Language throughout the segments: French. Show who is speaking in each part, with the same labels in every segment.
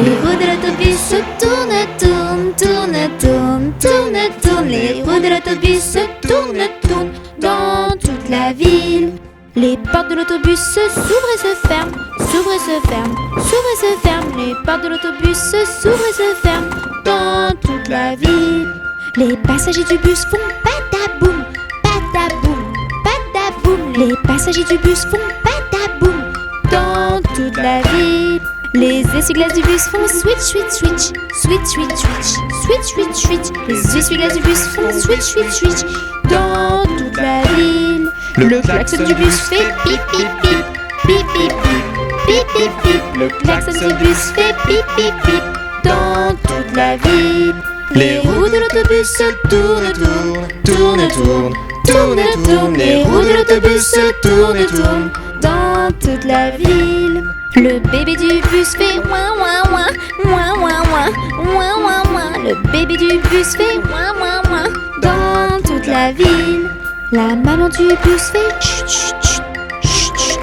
Speaker 1: Les roues de l'autobus se tournent, tournent, tournent, tournent, tournent, tournent. Les roues de l'autobus se tournent, tournent dans toute la ville. Les portes de l'autobus s'ouvrent et se ferment, s'ouvrent et se ferment, s'ouvrent et se ferment. Les portes de l'autobus s'ouvrent et se ferment dans toute la ville. Les passagers du bus font pataboum, pataboum, pataboum. Les passagers du bus font pataboum dans toute la ville. Les essuie-glaces du bus font switch, switch, switch, switch, switch, switch, switch, switch, switch. Les essuie-glaces du bus font switch, switch, switch dans toute la ville. Le klaxon du bus fait pip, pip, pip, pip, pip, pip, pip, pip, pip. Le klaxon du bus fait pip, pip, pip dans toute la ville. Les roues de l'autobus se tournent, tournent, tournent, tournent, tournent, tournent. Les roues de l'autobus se tournent, tournent dans toute la ville. Le bébé du bus fait ouin ouin ouin, ouin ouin ouin, ouin ouin ouin. Le bébé du bus fait ouin ouin ouin dans toute la ville. La maman du bus fait chut chut chut, chut chut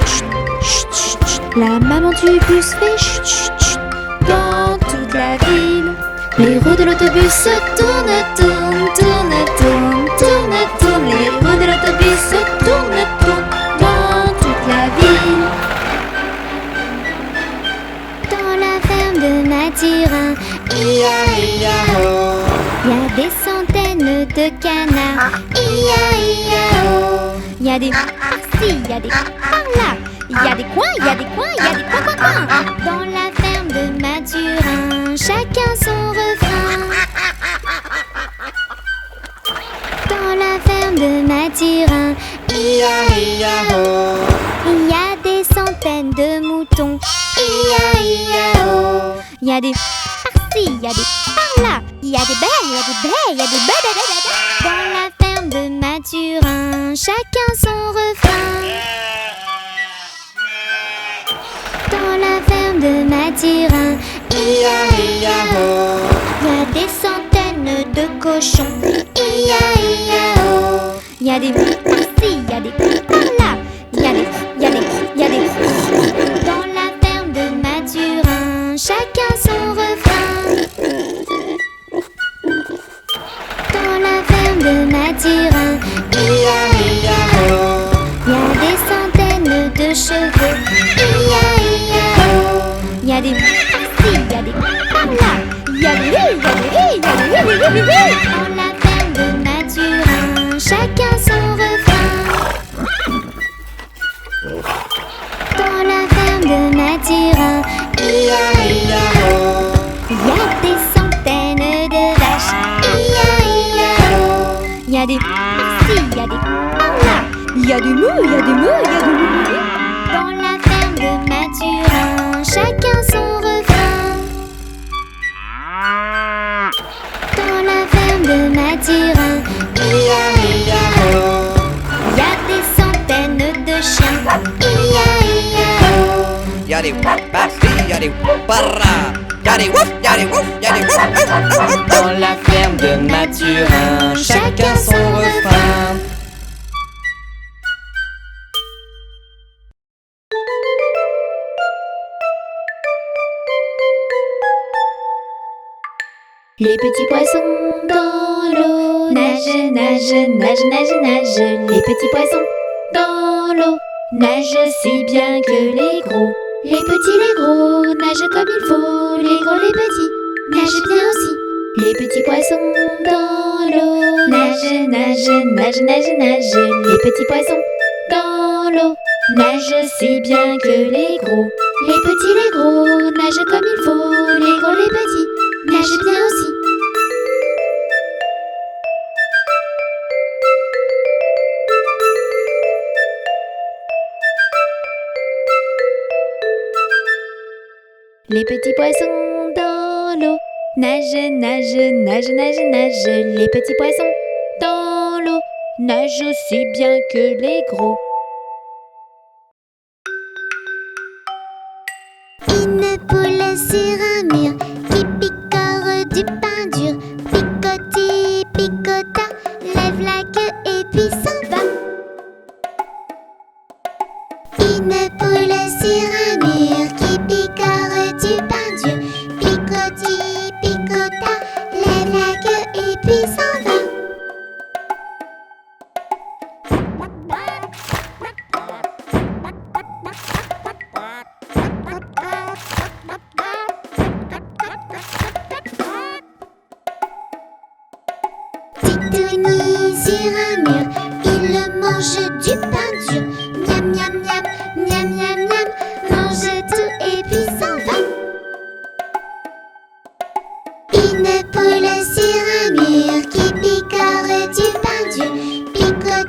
Speaker 1: chut, chut chut. La maman du bus fait chut chut chut dans toute la ville. Les roues de l'autobus se tournent, tournent, tournent, tournent, tournent, tournent. Les roues de l'autobus se tournent, tournent dans toute la ville.
Speaker 2: Dans la ferme de Mathurin, ia-ia-o, y a des centaines de canards, ia-ia-o. Y a des par-ci, y a des par-là, y a des coins, y a des coins, y a des coins. Dans la ferme de Mathurin, chacun son refrain. Dans la ferme de Mathurin, ia-ia-o, y a des centaines de moutons, ia-ia-o. Y a des par-ci, y a des par-là, y a des baies, y a des baies, y a des baies. Dans la ferme de Mathurin, chacun son refrain. Dans la ferme de Mathurin, ia-ia-o, y a des centaines de cochons, ia-ia-o. Y a des par-ci, y a des par-là, y a des. Dans la ferme de Mathurin, chacun son refrain. Dans la ferme de Mathurin, ia-ia-o, y a des centaines de chevaux, ia-ia-o. Y a des par-ci, y a des par-là, y a des oui. Dans la ferme de Mathurin, chacun son refrain. Dans la ferme de Mathurin, ia-ia-o, y a des centaines de vaches, ia-ia-o. Y a des par-ci, y a des par-là, y a des mous, y a des mous, y a des mous. Dans la ferme de Mathurin, chacun son refrain. Dans la ferme de Mathurin, ia-ia-o, y a des centaines de chiens, ia-ia-o.
Speaker 3: Y'a des par-ci, y'a des par-là, y'a des wouf, y'a des wouf, y'a des wouf. Dans la ferme de Mathurin, chacun son refrain.
Speaker 1: Les petits poissons dans l'eau nagent, nagent, nagent, nagent, nagent. Les petits poissons dans l'eau nagent si bien que les gros. Les petits, les gros nagent comme il faut. Les gros, les petits nagent bien aussi. Les petits poissons dans l'eau nagent, nagent, nagent, nagent, nagent. Les petits poissons dans l'eau nagent si bien que les gros. Les petits, les gros nagent comme il faut. Les gros, les petits nagent bien aussi. Les petits poissons dans l'eau nagent, nagent, nagent, nagent, nagent. Les petits poissons dans l'eau nagent aussi bien que les gros.
Speaker 2: Une poule sur un mur qui picore du pain dur. Picoti, picota, lève la queue et puis s'en va. Une poule sur un mur qui picore du pain dur.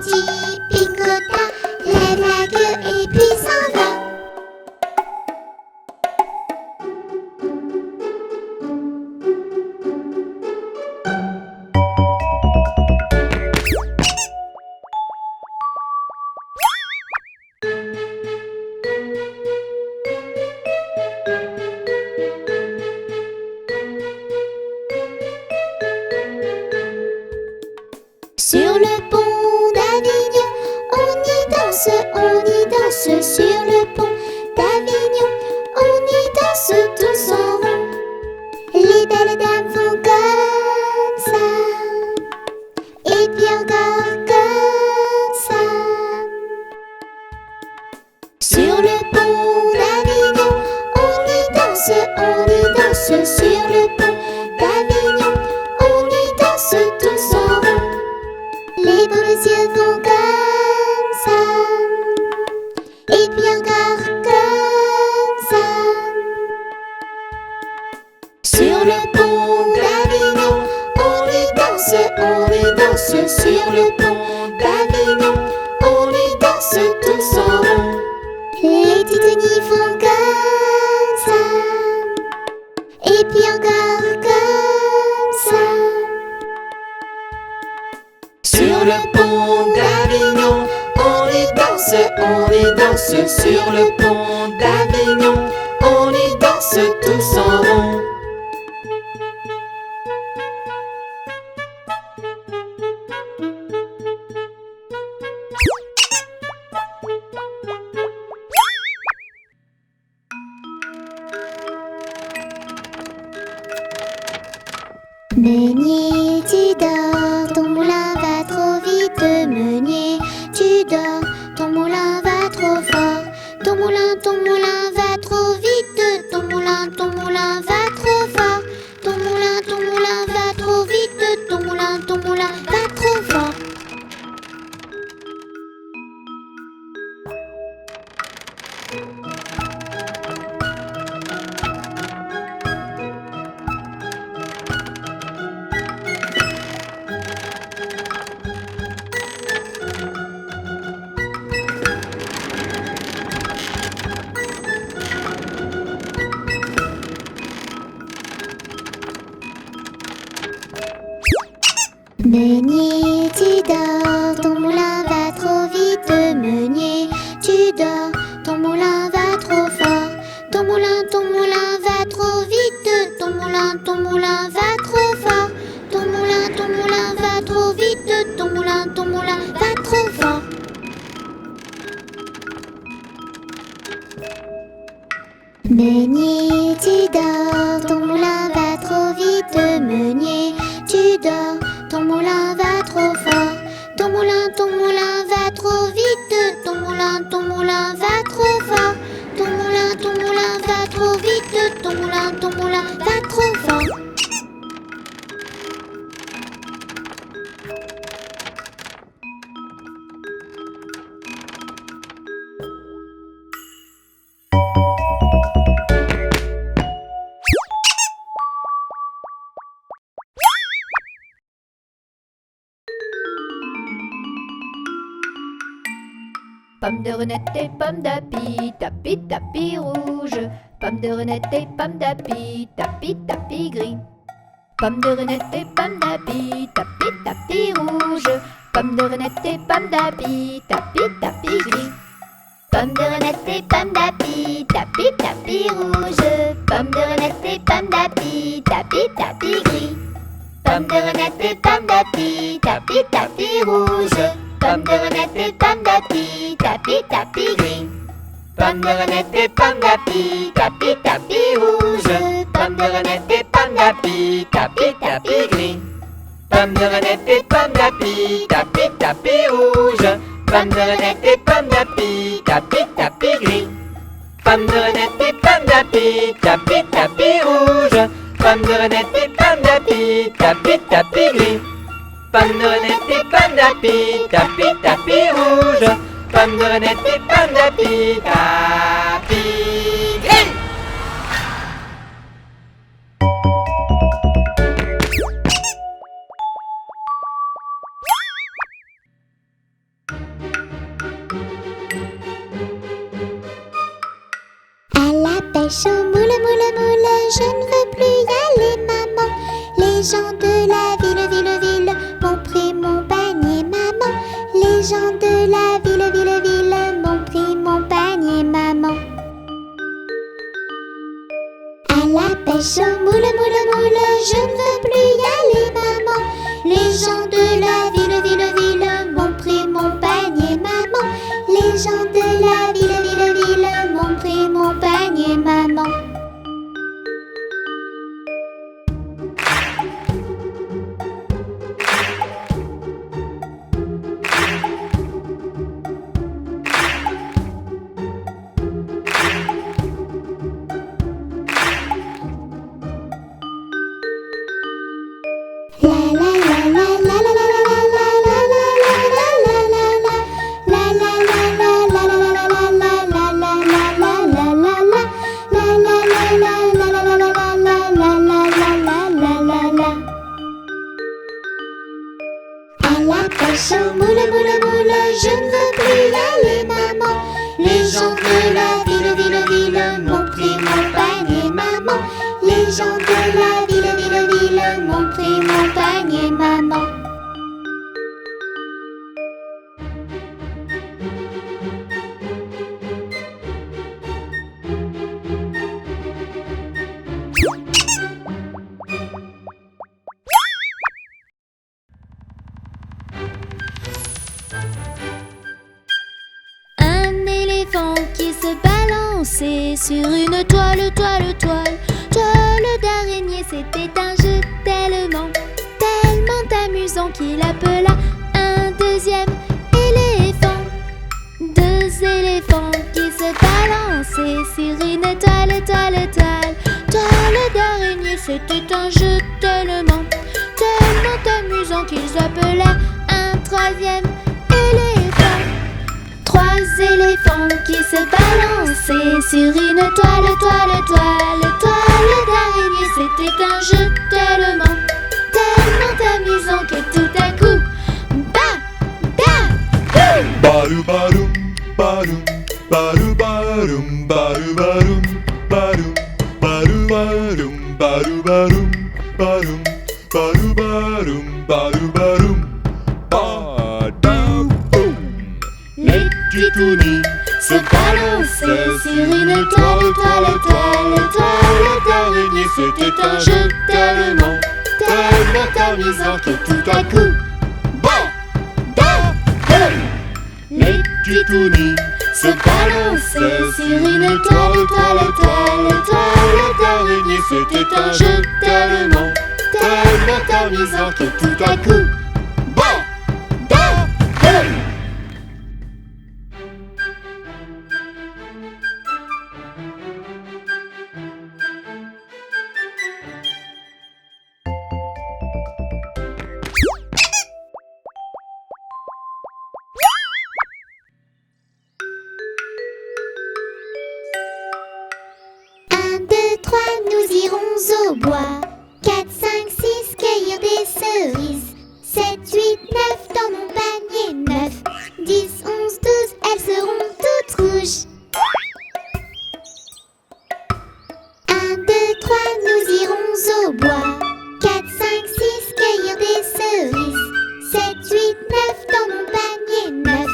Speaker 2: petit picota, lève la queue et puis s'en va. Sur le pont d'Avignon, on y danse, sur le pont d'Avignon, on y danse tous en rond. Les belles dames font comme ça, et puis encore comme ça. Sur le pont d'Avignon, on y danse, sur le pont d'Avignon, on y danse tous en rond. Les beaux yeux font comme ça, et puis encore comme ça. Sur le pont d'Avignon, on y danse, sur le pont d'Avignon, on y danse tous en rond. Les titanies font comme ça, et puis encore comme ça.
Speaker 3: Sur le pont d'Avignon, on y danse, sur le pont d'Avignon, on y danse tous en rond.
Speaker 2: Meunier, tu dors, ton moulin va trop vite. Meunier, tu dors, ton moulin va trop fort. Ton moulin va trop vite. Ton moulin va trop fort. Ton moulin va trop vite. Ton moulin va trop fort. Meunier, tu dors, ton moulin va trop vite. Meunier, tu dors, ton moulin va trop fort. Ton moulin va trop vite. Ton moulin va trop fort. Ton moulin va trop vite. Ton moulin va trop fort. Meunier, tu dors, ton moulin va trop vite. Meunier, tu dors, ton moulin va trop fort. Ton moulin va trop vite. Ton moulin va trop fort. Ton moulin va trop vite. Ton moulin va trop fort.
Speaker 1: Pomme de renette et pomme d'api, tapis, tapis rouge. Pomme de renette et pomme d'api, tapis, tapis gris. Pomme de renette et pomme d'api, tapis, tapis rouge. Pomme de renette et pomme d'api, tapis, tapis gris. Pomme de renette et pomme d'api, tapis, tapis rouge. Pomme de renette et pomme d'api, tapis, tapis gris. Pomme de renette et pomme d'api, tapis, tapis rouge. Pomme de renette et pomme d'api, tapis, tapis gris. Pomme de renette et pomme d'api, tapis, tapis rouge. Pomme de renette et pomme d'api, tapis, tapis gris. Pomme de renette et pomme d'api, tapis, tapis rouge. Pomme de renette et pomme d'api, tapis, tapis gris. Pomme de renette et pomme d'api, tapis, tapis rouge. Pomme de renette et pomme d'api, tapis, tapis gris. Pomme de renette et pomme d'api, tapis, tapis rouge. Pomme de renette et pomme d'api, tapis gris.
Speaker 2: pêche au moule, moule, moule, je ne veux plus y aller, maman. Les gens de la ville m'ont pris mon panier, maman. Les gens de la ville m'ont pris mon panier, maman. À la pêche au moule, moule, moule, je ne veux plus y aller, maman. Les gens de la ville m'ont pris mon panier, maman. Les gens de la ville m'ont pris mon panier, maman. À la pêche au moule, moule, moule, je ne veux plus y aller, maman. Les gens de la ville m'ont pris mon panier, maman. Les gens de la ville m'ont pris mon panier, maman.
Speaker 1: Un éléphant qui se balançait sur une toile, toile, toile. Toile d'araignée, c'était un jeu tellement amusant qu'il appela un deuxième éléphant. Deux éléphants qui se balançaient sur une toile, toile, toile. Toile d'araignée, c'était un jeu tellement amusant qu'ils appelaient un troisième éléphant. Trois éléphants qui se balançaient sur une toile, toile, toile. Toile d'araignée, c'était un jeu tellement amusant que tout à coup,
Speaker 4: Baru barum, barum, baru barum, baru barum, barum, baru barum, baru barum, barum, baru barum, baru barum, badaboum.
Speaker 1: les titounies se balançaient sur une toile, toile, toile. Toile d'araignée, c'était un jeu tellement amusant que tout à coup, les titounies se balançaient sur une toile, toile, toile. Toile d'araignée, c'était un jeu tellement amusant que tout à coup,
Speaker 2: Nous irons au bois. 4, 5, 6, cueillir des cerises. 7, 8, 9 dans mon panier. 9, 10, 11, 12, elles seront toutes rouges. 1, 2, 3, nous irons au bois. 4, 5, 6, cueillir des cerises. 7, 8, 9 dans mon panier. 9,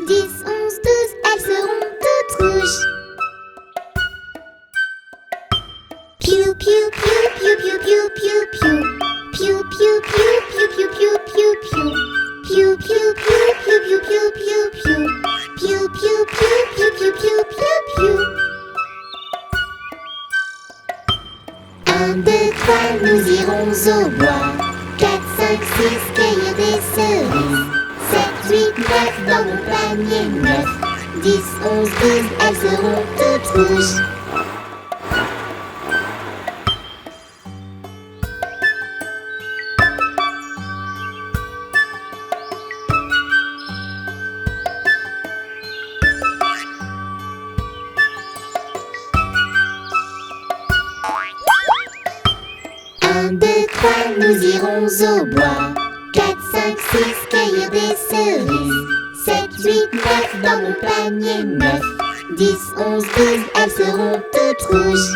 Speaker 2: 10, 11, 12, elles seront toutes rouges. Piou piou piou piou piou piou piou piou. Piou piou piou piou piou piou piou piou. Piou piou piou piou piou piou piou piou. Piou piou piou piou piou piou piou piou. 1, 2, 3, nous irons au bois. 4, 5, 6, cueillir des cerises. 7, 8, 9 dans mon panier. 9, 10, 11, 12, elles seront toutes rouges. Nous irons au bois. 4, 5, 6, cueillir des cerises. 7, 8, 9 dans mon panier. 9, 10, 11, 12, elles seront toutes rouges.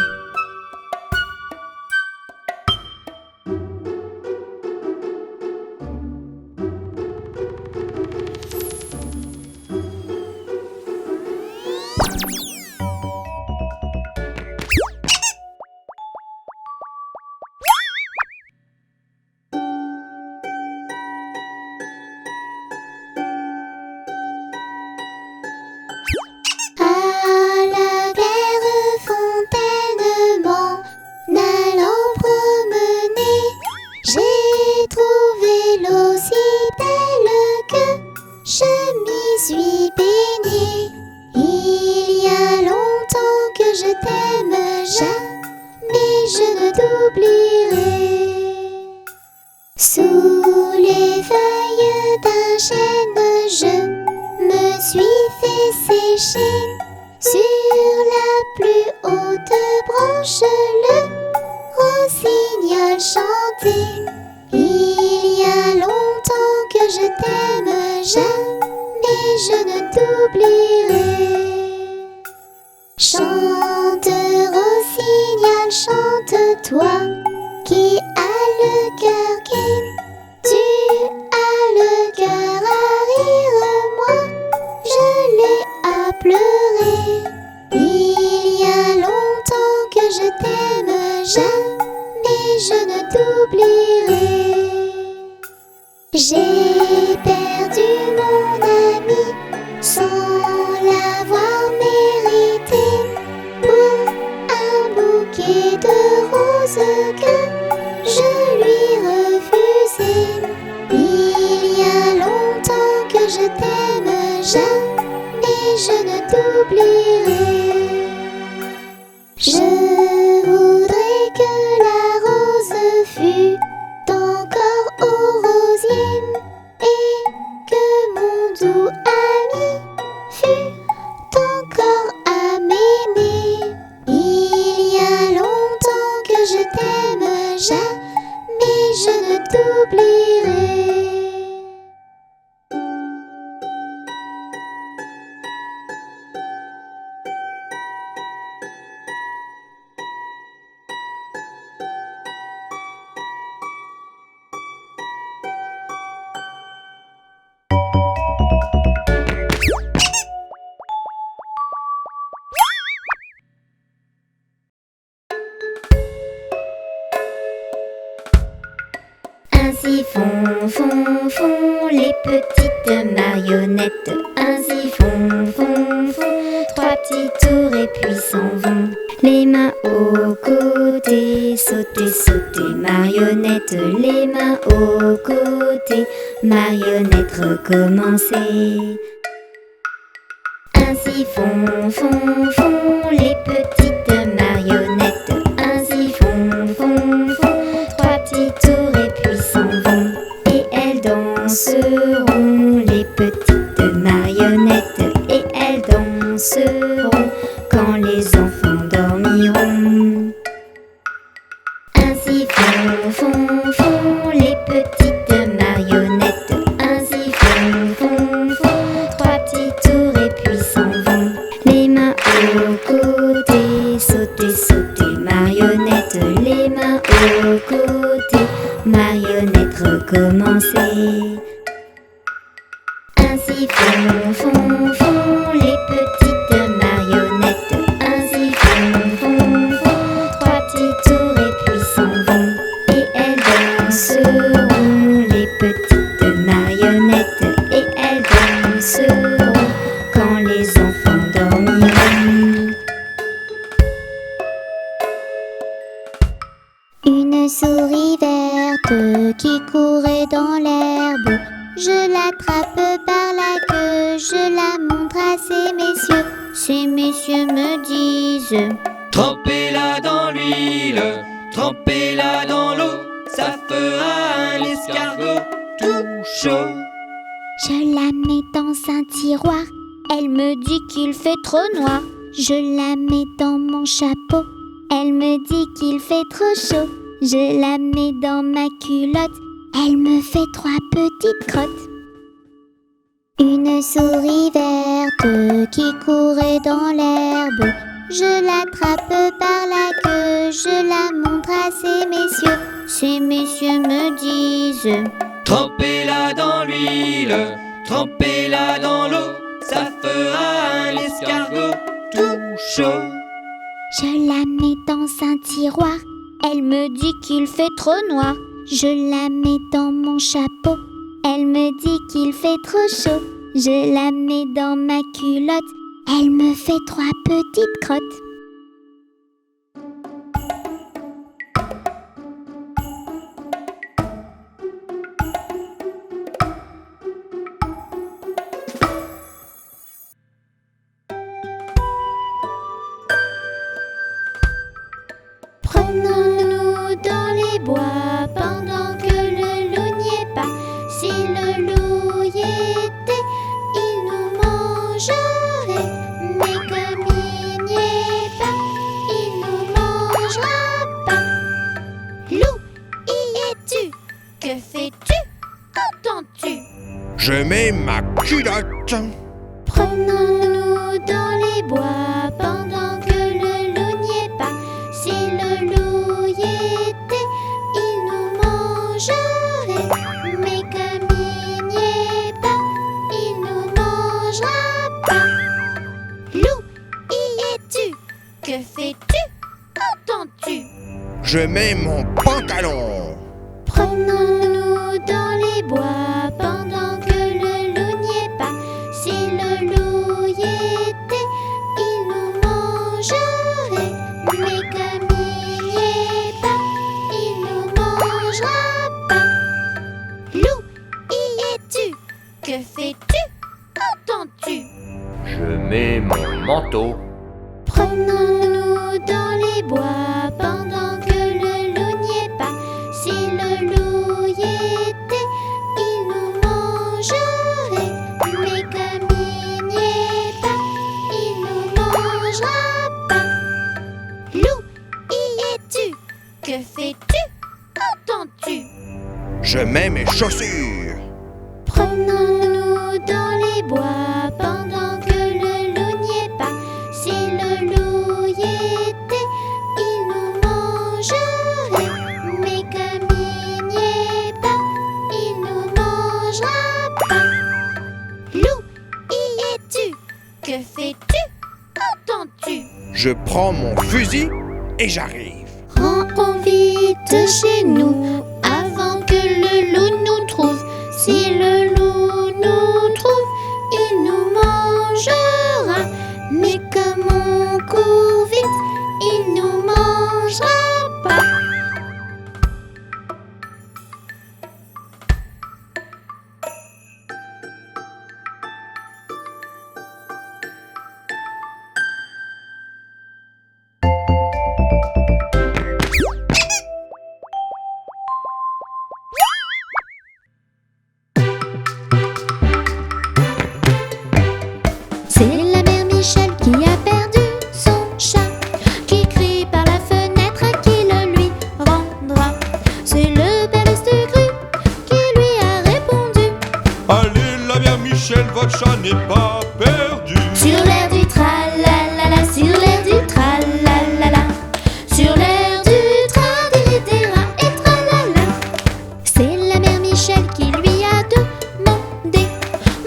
Speaker 1: Sous les feuilles d'un chêne, je me suis fait sécher. Sur la plus haute branche, le rossignol chantait. Il y a longtemps que je t'aime, jamais je ne t'oublierai. Chante, rossignol, chante-toi, qui a le cœur gai. Tu as le cœur à rire, moi je l'ai à pleurer. Il y a longtemps que je t'aime, jamais je ne t'oublierai. J'ai perdu mon ami sans l'avoir mérité, pour un bouquet de roses que je lui refusais. Il y a longtemps que je t'aime, jamais je ne t'oublierai. Je voudrais que la rose fût encore au rosier et que mon doux ami fût encore à m'aimer. Il y a longtemps que je t'aime, jamais je ne t'oublierai.
Speaker 2: Ainsi font les petites marionnettes. Ainsi font trois petits tours et puis s'en vont. Les mains aux côtés, sauter, marionnettes. Les mains aux côtés, marionnettes, recommencer. Ainsi font les petites marionnettes. Ainsi font trois petits tours et puis s'en vont. Et elles danseront, les petites marionnettes. Et elles danseront quand les enfants dormiront. Ainsi font les petites marionnettes. Ainsi font trois petits tours et puis s'en vont. Les mains aux côtés, sauter, marionnettes. Les mains aux côtés, marionnettes, recommencer. Ainsi font les petites marionnettes. Ainsi font trois petits tours et puis s'en vont. Et elles danseront, les petites marionnettes. Et elles danseront quand les enfants dormiront.
Speaker 1: Une souris verte qui courait dans l'herbe. Je l'attrape par la queue, je la montre à ces messieurs. Ces messieurs me disent:
Speaker 3: Trempez-la dans l'huile, trempez-la dans l'eau, ça fera un escargot tout chaud.
Speaker 1: Je la mets dans un tiroir, elle me dit qu'il fait trop noir. Je la mets dans mon chapeau, elle me dit qu'il fait trop chaud. Je la mets dans ma culotte, elle me fait trois petites crottes. Une souris verte
Speaker 2: petite qui courait dans l'herbe. Je l'attrape par la queue, je la montre à ces messieurs. Ces messieurs me disent:
Speaker 3: Trempez-la dans l'huile, trempez-la dans l'eau, ça fera un escargot tout chaud.
Speaker 2: Je la mets dans un tiroir, elle me dit qu'il fait trop noir. Je la mets dans mon chapeau, elle me dit qu'il fait trop chaud. Je la mets dans ma culotte, elle me fait 3 petites crottes.
Speaker 1: Promenons-nous dans les bois pendant que le loup n'y est pas. Si le loup y était, il nous mangerait. Mais comme il n'y est pas, il nous mangera pas. Loup, y es-tu? Que fais-tu? Qu'entends-tu?
Speaker 4: Je mets ma culotte.
Speaker 1: Promenons-nous dans les bois pendant que le loup n'y est pas. Si le loup y était, il nous mangerait. Mais comme il n'y est pas, il nous mangera pas. Loup, y es-tu? Que fais-tu? Qu'entends-tu?
Speaker 4: Je mets mon pantalon.
Speaker 1: Promenons-nous dans les bois pendant que le loup n'y est pas. Si le loup y était, il nous mangerait. Mais comme il n'y est pas, il nous mangera pas. Loup, y es-tu? Que fais-tu? Qu'entends-tu?
Speaker 3: Je mets mon manteau.
Speaker 1: Promenons-nous dans les bois pendant que le loup n'y est pas. Si le loup y était, il nous mangerait. Mais comme il n'y est pas, il nous mangera pas. Loup, y es-tu? Que fais-tu? Qu'entends-tu?
Speaker 4: Je mets mes chaussures.
Speaker 1: Promenons-nous dans les bois pendant que le loup n'y est pas. Si le loup y était, il nous mangerait. Mais comme il n'y est pas, il nous mangera pas. Loup, y es-tu? Que fais-tu? Qu'entends-tu?
Speaker 4: Je prends mon fusil et j'arrive.
Speaker 1: Rentrons vite chez nous avant que le loup nous trouve. Si le loup nous trouve, il nous mangera. Mais comme on court vite, il nous mangera pas. C'est la mère Michel qui a perdu son chat, qui crie par la fenêtre à qui le lui rendra. C'est le père Lestugru qui lui a répondu:
Speaker 4: Allez, la mère Michel, votre chat n'est pas perdu.
Speaker 1: sur l'air du tralalala, sur l'air du tralalala, sur l'air du tra-di-di-di-ra et tralala. C'est la mère Michel qui lui a demandé: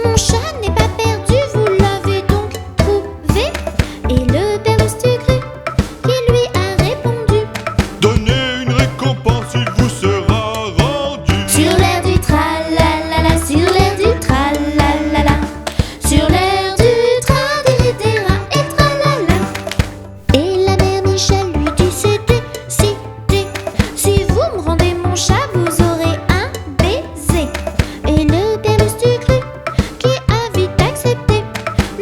Speaker 1: mon chat n'est pas perdu, vous l'avez donc trouvé? Et le père Lestugru qui lui a répondu:
Speaker 4: Donnez une récompense, il vous sera rendu.
Speaker 1: sur l'air du tralalala, sur l'air du tralalala, sur l'air du tra-di-di-di-ra et tralala. Et la mère Michel lui dit: c'est décidé, si vous me rendez mon chat, vous aurez un baiser. Et le père Lestugru qui a vite accepté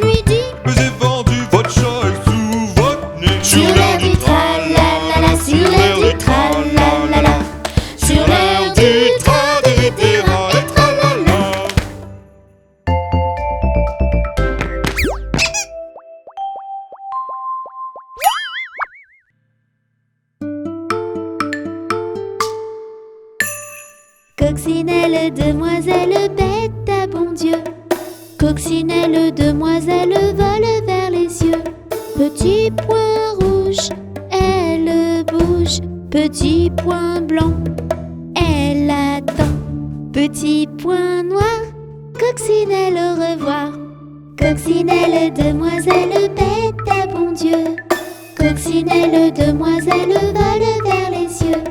Speaker 1: lui dit:
Speaker 4: Je vous ai vendu, votre chat est sous votre nez.
Speaker 1: sur l'air du tralalala, sur l'air du tralalala, sur l'air du tra-di-di-di-ra et tralala. Coccinelle, demoiselle bête à bon Dieu, Coccinelle, demoiselle vole vers les cieux. Petit point rouge, elle bouge. Petit point blanc, elle attend. Petit point noir, coccinelle au revoir. Coccinelle, demoiselle bête à bon Dieu. Coccinelle, demoiselle vole vers les cieux.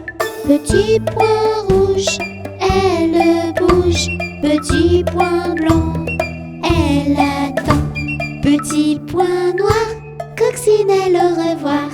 Speaker 1: Petit point rouge, elle bouge. Petit point blanc, elle attend. Petit point noir, coccinelle au revoir.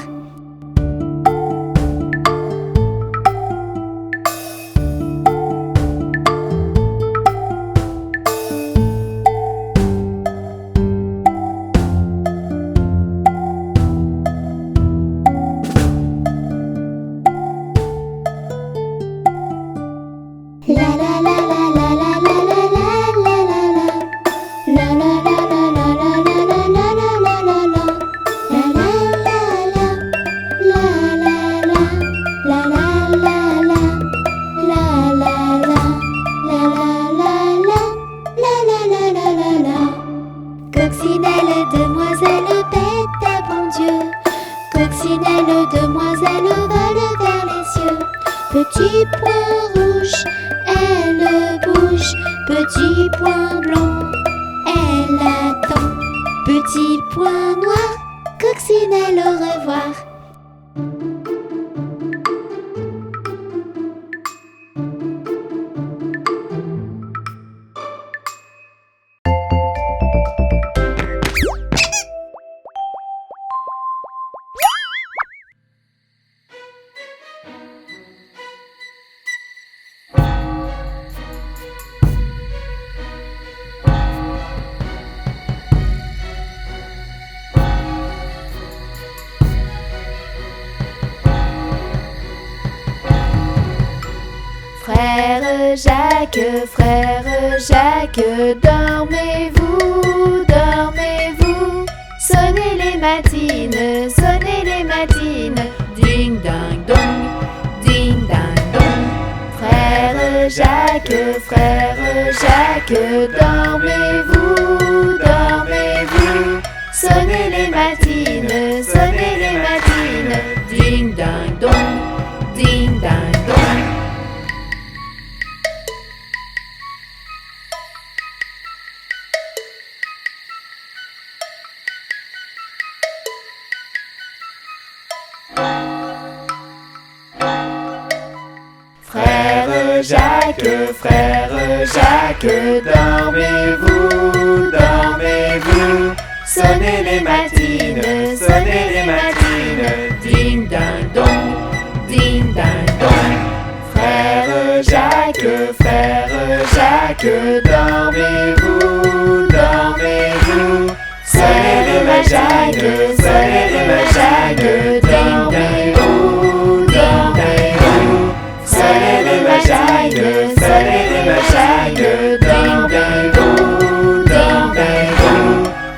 Speaker 1: Coccinelle, demoiselle bête à bon Dieu. Coccinelle, demoiselle vole vers les cieux. Petit point rouge, elle bouge. Petit point blanc, elle attend. Petit point noir, coccinelle au revoir. Frère Jacques, dormez-vous, dormez-vous. Sonnez les matines, ding ding dong, ding ding dong. Frère Jacques, dormez-vous, dormez-vous. Sonnez les matines, ding ding dong, ding ding dong. Frère Jacques, dormez-vous, dormez-vous. Sonnez les matines, ding ding dong, ding ding dong. Frère Jacques, dormez-vous, dormez-vous. Sonnez les matines, dormez-vous, dormez-vous. Sonnez les matines, dormez-vous, dormez-vous.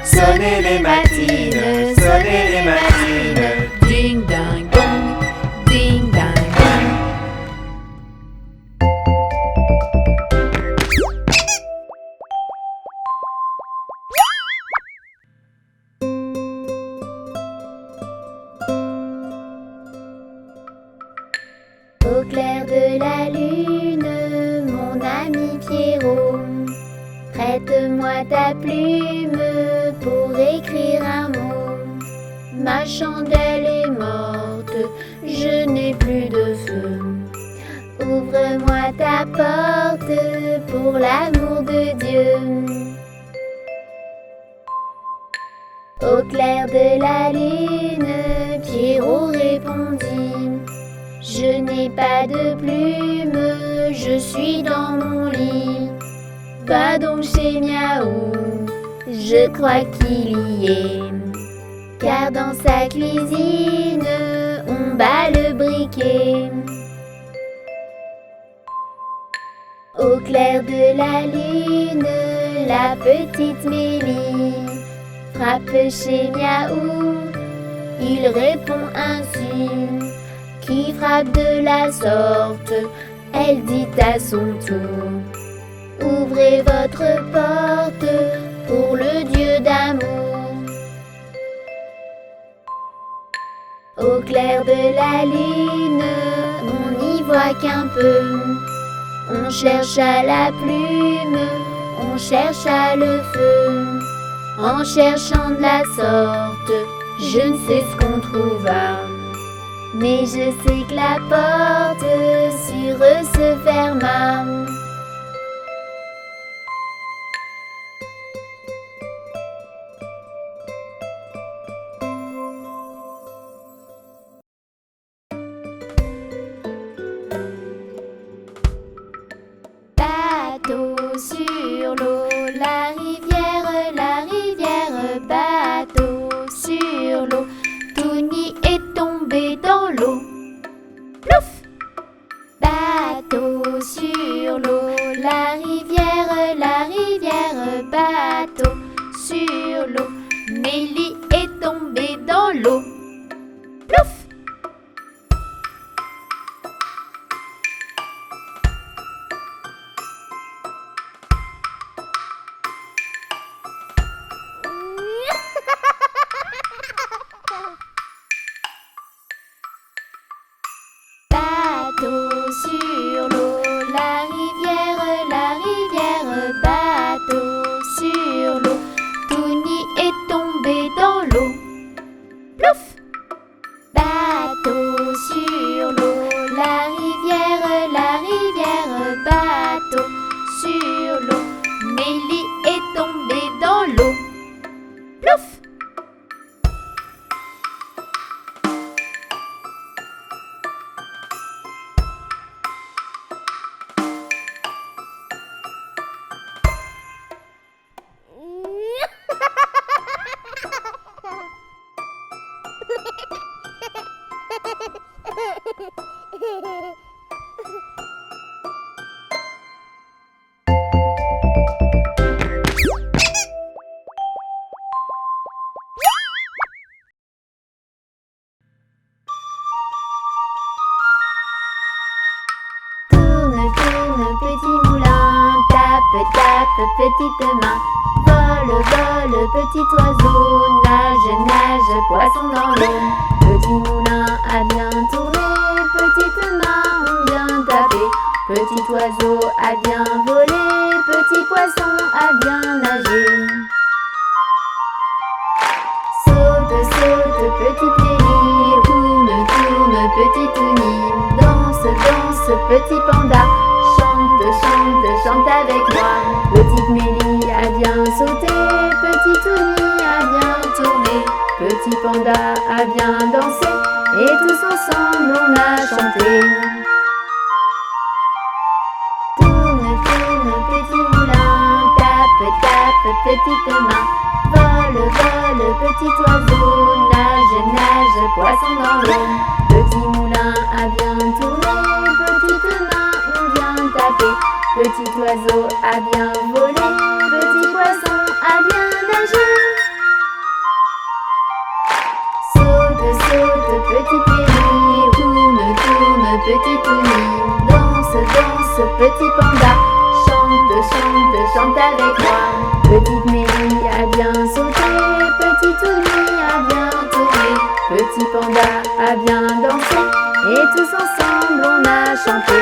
Speaker 1: Sonnez les matines, ding ding dong, ding ding dong. Au clair de la lune, mon ami Pierrot, prête-moi ta plume pour écrire un mot. Ma chandelle est morte, je n'ai plus de feu. Ouvre-moi ta porte pour l'amour de Dieu. Au clair de la lune, Pierrot répondit: je n'ai pas de plume, je suis dans mon lit. Va donc chez Miaou, je crois qu'il y est. Car dans sa cuisine, on bat le briquet. Au clair de la lune, la petite Mélie frappe chez Miaou. Il répond ainsi: qui frappe de la sorte? Elle dit à son tour: ouvrez votre porte pour
Speaker 2: mystère de la lune, on n'y voit qu'un peu. On cherche à la plume, on cherche à le feu. En cherchant de la sorte, je ne sais ce qu'on trouva. Mais je sais que la porte sur eux se ferma. Bateau sur l'eau, la rivière, bateau sur l'eau. Tony est tombé dans l'eau. Plouf! Bateau sur l'eau, la rivière, bateau sur l'eau. Mélie est tombée dans l'eau. Plouf! Bateau sur l'eau, la rivière, bateau sur l'eau. Tony est tombé dans l'eau. Plouf! Bateau sur l'eau, la rivière, bateau sur l'eau. Mélie est tombée dans l'eau. Plouf! Tourne, petit moulin, tape, petite main. Vole, petit oiseau, nage, poisson dans l'eau. Petit moulin a bien tourné, petite main ont bien tapé. Petit oiseau a bien volé, petit poisson a bien nagé. Saute, petite Mélie, tourne, petit Tony. Danse, petit panda, chante avec moi. Petite Mélie a bien sauté, petit Tony a bien tourné. Petit panda a bien dansé, et tous ensemble on a chanté. Tourne, petit moulin, tape, petite main. Vole, petit oiseau, nage, poisson dans l'eau. Petit moulin a bien tourné, petites mains ont bien tapé. Petit oiseau a bien volé, petit poisson a bien nagé. Saute, petite Mélie, tourne, petit Tony. Danse, petit panda, chante avec moi. Petite Mélie a bien sauté, petit Tony a bien tourné. Petit panda a bien dansé, et tous ensemble on a chanté.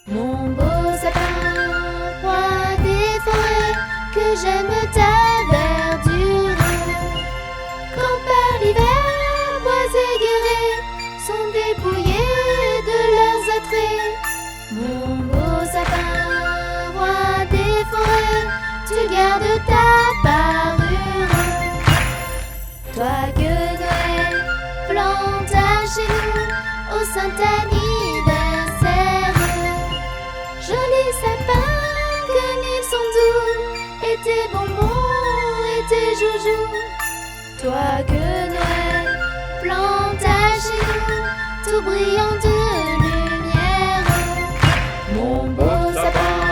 Speaker 2: Mon beau sapin, roi des forêts, que j'aime ta verdure. Quand par l'hiver, bois et guérets sont dépouillés de leurs attraits. Mon beau sapin, roi des forêts, tu gardes ta parure. Toi que Noël planta chez nous au saint anniversaire. Jolis sapins, comme ils sont doux, et tes bonbons et tes joujoux. Toi que Noël planta chez nous, tout brillant de lumière. Mon beau sapin,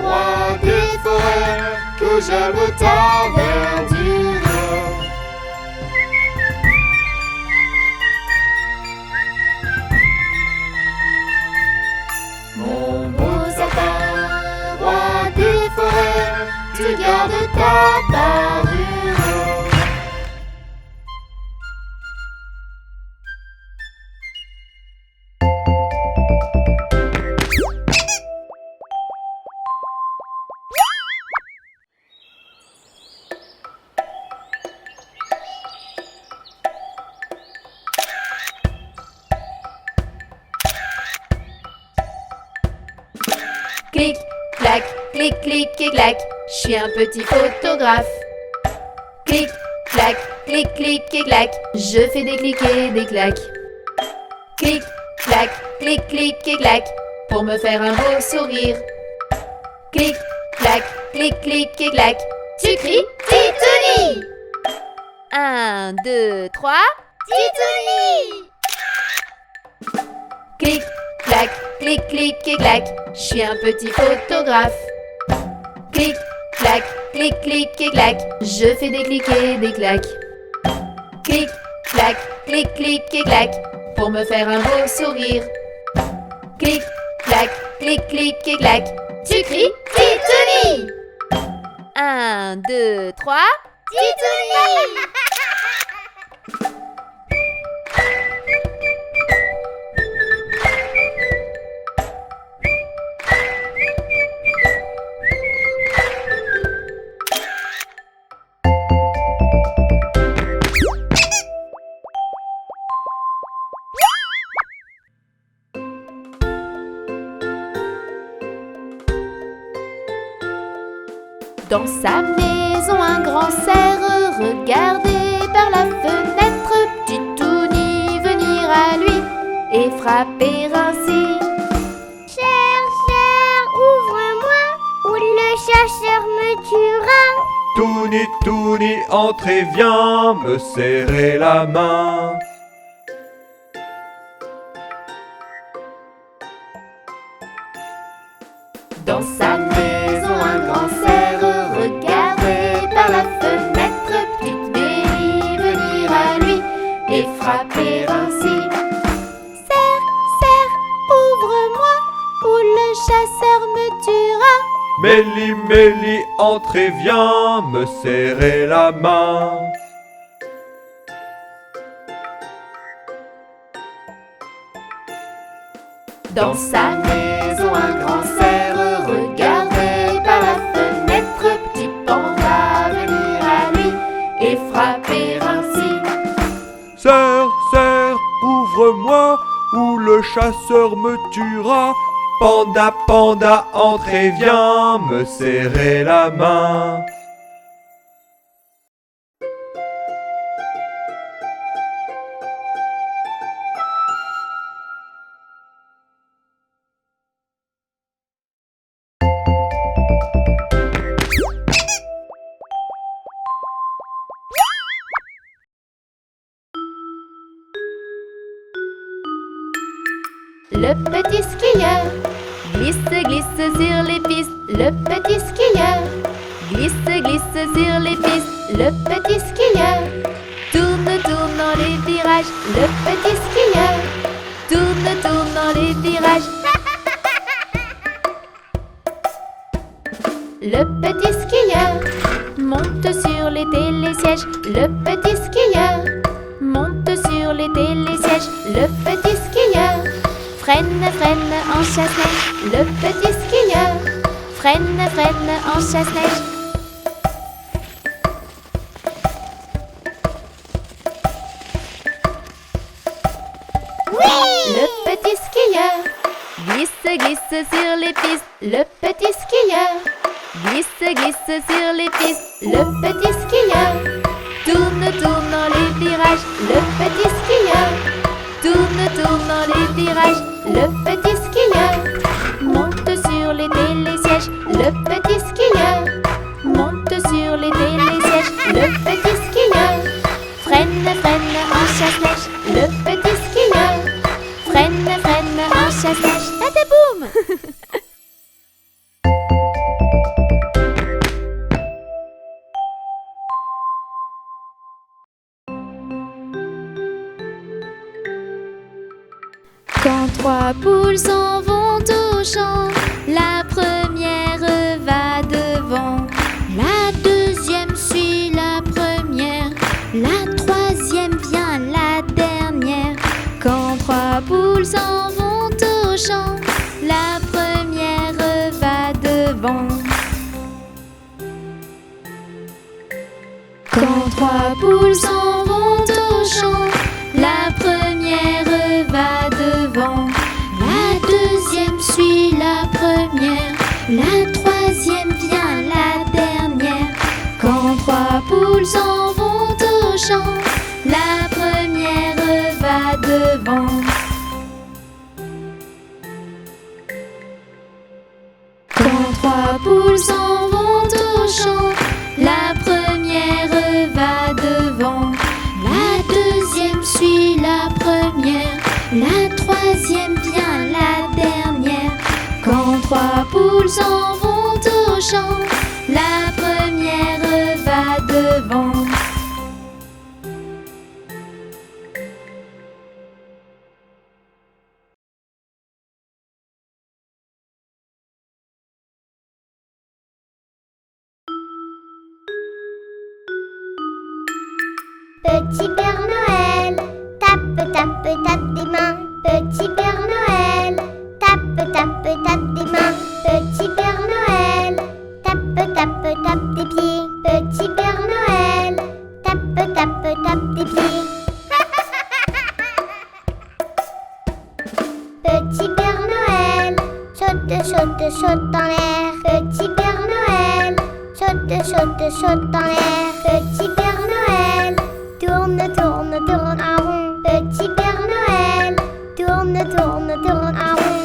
Speaker 2: roi
Speaker 1: au travers du Rhin. Mon beau sapin, roi des forêts, tu gardes ta parure. Clic, clac, clic, clic et clac, je suis un petit photographe. Clic, clac, clic, clic et clac, je fais des clics et des claques. Clic, clac, clic, clic et clac, pour me faire un beau sourire. Clic, clac, clic, clic et clac, tu cries Titouni. 1, 2, 3, Titouni. Clic, clac, clic, clic et clac, je suis un petit photographe. Clic, clac, clic, clic et clac, je fais des clics et des claques. Clic, clac, clic, clic et clac, pour me faire un beau sourire. Clic, clac, clic, clic et clac, tu cries Titouni. 1, 2, 3, Titouni. Dans sa maison, un grand cerf regardait par la fenêtre Titouni venir à lui et frapper ainsi.
Speaker 2: Cher, ouvre-moi, ou le chasseur me tuera.
Speaker 5: Touni, Touni, entre et viens me serrer la main.
Speaker 1: Dans sa maison, un grand cerf regardait par la fenêtre petite Mélie venir à lui et frapper ainsi.
Speaker 2: Cerf, ouvre-moi, ou le chasseur me tuera.
Speaker 5: Mélie, Mélie, entre et viens me serrer la main.
Speaker 1: Dans sa maison, un grand cerf regardait par la fenêtre petit panda venir à lui et frapper ainsi.
Speaker 5: Cerf, cerf, ouvre-moi, ou le chasseur me tuera. Panda, panda, entre et viens me serrer la main.
Speaker 1: Le petit skieur glisse, glisse sur les pistes. Le petit skieur glisse, glisse sur les pistes. Le petit skieur tourne, tourne dans les virages. Le petit skieur tourne, tourne dans les virages. Le petit skieur monte sur les télésièges. Le petit skieur monte sur les télésièges. Le petit skieur freine, freine en chasse-neige. Le petit skieur freine, freine en chasse-neige. Le petit skieur glisse, glisse sur les pistes. Le petit skieur glisse, glisse sur les pistes. Le petit skieur tourne, tourne dans les virages. Le petit skieur tourne, tourne dans les virages. Le petit skieur monte sur les télésièges. Le petit skieur monte sur les télésièges. Le petit skieur freine, freine en chasse-neige. Le petit skieur freine, freine en chasse-neige. Tataboum! Quand 3 poules s'en vont au champ, la première va devant, la deuxième suit la première, la troisième vient la dernière. Quand 3 poules s'en vont au champ, la première va devant. Quand 3 poules s'en vont au champ, la première va devant, la deuxième suit la première, la troisième vient la dernière. Quand 3 poules s'en vont au champ, la première va devant. Quand 3 poules s'en vont au champ, la première va devant, la deuxième suit la première, la troisième vient la dernière. Quand 3 poules s'en vont au champ, la première va devant.
Speaker 2: Petit Père Noël, tape, tape, tape des mains. Petit Père Noël, tape, tape, tape des mains. Petit Père Noël, tape, tape, tape des pieds. Petit Père Noël, tape, tape, tape des pieds. Petit Père Noël, saute, saute, saute en l'air. Petit Père Noël, saute, saute, saute en l'air. Petit Père Noël, tourne, tourne, tourne en rond. Petit Père Noël, tourne, tourne, tourne en rond.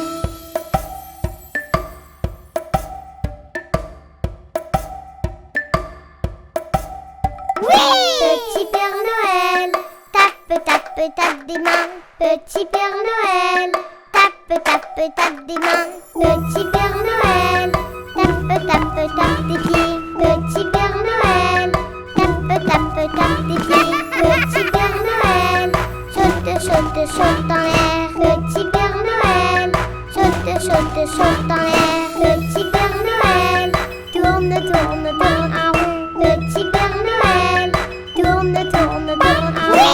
Speaker 2: Petit Père Noël, tape, tape, tape des mains. Petit Père Noël, tape, tape, tape des mains. Petit Père Noël, tape, tape, tape des pieds. Petit Père Noël, tape, tape, tape des pieds. Petit Père Noël, saute, saute, saute en l'air. Petit Père Noël, saute, saute, saute en l'air. Petit Père Noël, tourne, tourne, tourne en rond. Petit Père Noël, tourne, tourne, tourne en rond.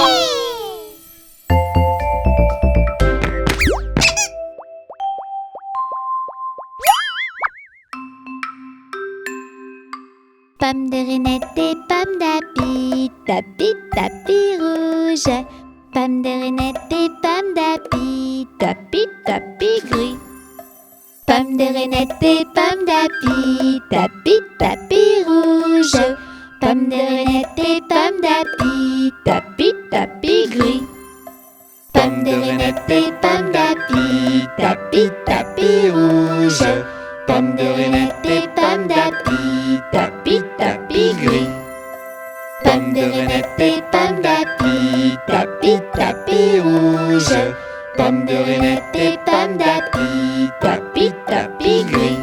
Speaker 1: Pomme de Renette et pomme d'api, tapis, tapis rouge. Pomme de Renette et pomme d'api, tapis, tapis gris. Pomme de Renette et pomme d'api, tapis, tapis rouge. Pomme de Renette et pomme d'api, tapis, tapis gris. Pomme de Renette et pomme d'api, tapis, tapis rouge. Pomme de Renette et pomme d'api, tapis, tapis gris. Pomme de Renette et pomme d'api, tapis, tapis rouge. Pomme de Renette et pomme d'api, tapis, tapis gris.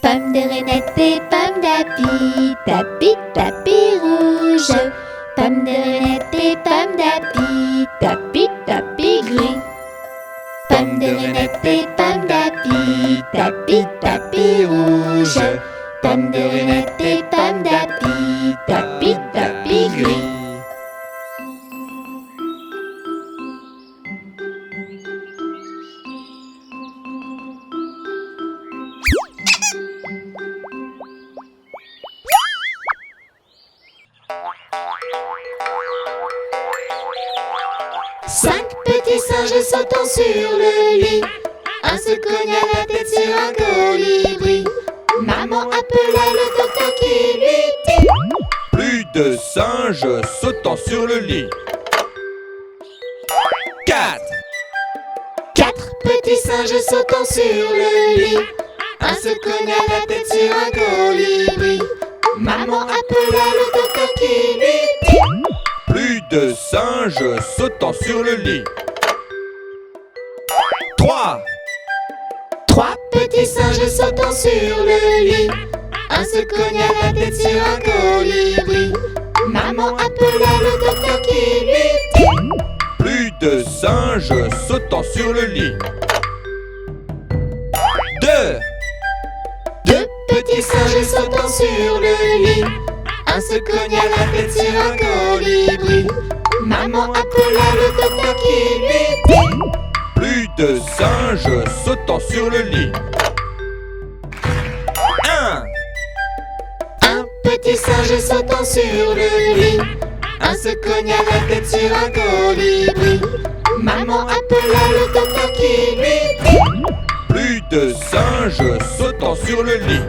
Speaker 1: Pomme de Renette et pomme d'api, tapis, tapis rouge. Pomme de Renette et pomme d'api, tapis, tapis gris. Pomme de Renette et pomme d'api, tapis, tapis rouge. Pomme de Renette et pomme d'api, tapis, tapis gris. Cinq petits singes sautant sur le lit. Un se cogne à la tête sur un colibri. Maman appela le docteur qui lui dit:
Speaker 5: Plus de singes sautant sur le lit. 4.
Speaker 1: Quatre petits singes sautant sur le lit. Un se cogne à la tête sur un colibri. Maman appela le docteur qui lui dit:
Speaker 5: Plus de singes sautant sur le lit. 3.
Speaker 1: Trois
Speaker 3: petit singe sautant sur le lit. Un se cogna la tête sur un colibri. Maman appela le docteur qui lui dit:
Speaker 5: Plus de singes sautant sur le lit. 2.
Speaker 3: Deux petits singes sautant sur le lit. Un se cogna la tête sur un colibri. Maman appela le docteur qui lui dit:
Speaker 5: Plus de singes sautant sur le lit. 1.
Speaker 3: Un petit singe sautant sur le lit. Un se cogna la tête sur un colibri. Maman appela le docteur qui lui dit:
Speaker 5: Plus de singes sautant sur le lit.